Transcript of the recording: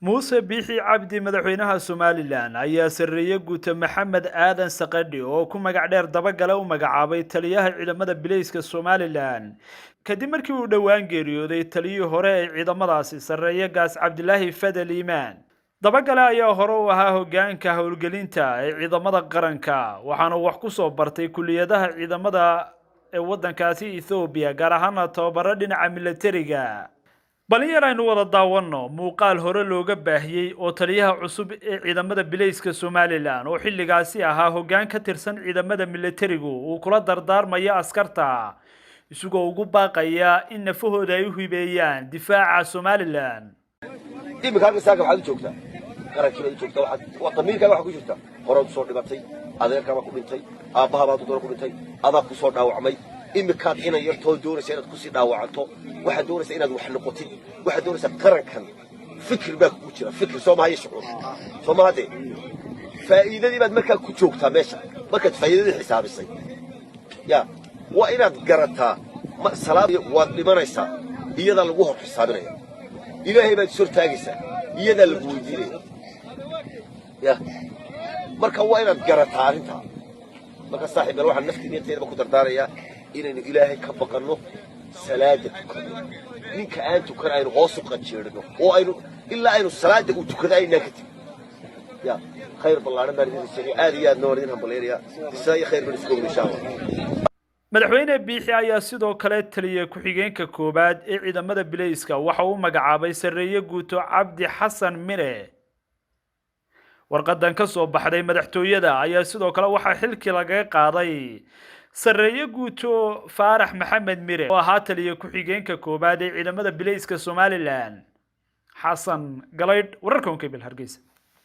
muuse biixi cabdi madaxweynaha Somaliland ayaa sareeyay guuta Maxamed Aadan Saqadhi oo ku magac dheer dabagale u magacaabay taliyaha ciidamada bileyska Somaliland kadib markii uu dhawaan geeriyooday taliyihii hore ee ciidamadaasi sareeya gaas Cabdilaahi Fadel Iimaan. dabagale ayaa hore u ahaa hoggaanka howlgelinta ee ciidamada qaranka waxaana wax ku soo bartay kulliyadaha ciidamada ee waddankaasi Ethiopia gaar ahaan tababaro dhinaca militariga. balin aynu wada daawano muuqaal hore looga baahiyay oo taliyaha cusub ee ciidamada bileyska Somaliland oo xilligaasi ahaa hoggaan ka tirsan ciidamada militarigu uu kula dardaarmaya askarta isagoo ugu baaqaya in nafahooda ay u hibeeyaan difaaca Somaliland. imika saaga waxaad joogtaa qarankiina joogtaa waxaad damiirkaaga waxa ku jirta hore soo dhibatay adeerkaaga ku dhintay aabaha baad ku dhintay adaa ku soo dhaawacmay imikaad inay yartoo doonaysa inaad ku sii dhaawacanto waxa doonaysa inaad wax noqotid waxa doonaysa qarankan fikir baa ku jira fikir Soomaaliya shucuur Soomaaliya faa'iidadii baad markaa ku joogtaa meesha markaad faa'iidadii xisaabisay ya waa inaad garataa salaad waad dhimanaysaa iyada lagu hor xisaabinaya ilaahay baad soo taagaysaa iyada lagu weydiinaya ya marka waa inaad garataa arinta marka saaxiib waxaan naftiinteeda ku dardaaraya inaynu ilaahay ka baqano salaada tukano ninka aan tukan aynu hoos u qajeerno oo aynu ilaa aynu salaada u tukada ayna ka tag ya khayr ballaaran baan idin sheegay aad iyo aad noorin hambaleeriya isaay khayr baan isku insha Allah. madaxweyne biixi ayaa sidoo kale taliyay ku-xigeenka koobaad ee ciidamada bileyska waxa uu magacaabay sareeye guuto Cabdi Xasan Mire. warqadan ka soo baxday madaxtooyada ayaa sidoo kale waxa xilkii laga qaaday sareeye guuto Faarax Maxamed Mire oo ahaa taliyay ku-xigeenka koobaad ee ciidamada bileyska Somaliland. xasan galayd wararka Hargeysa.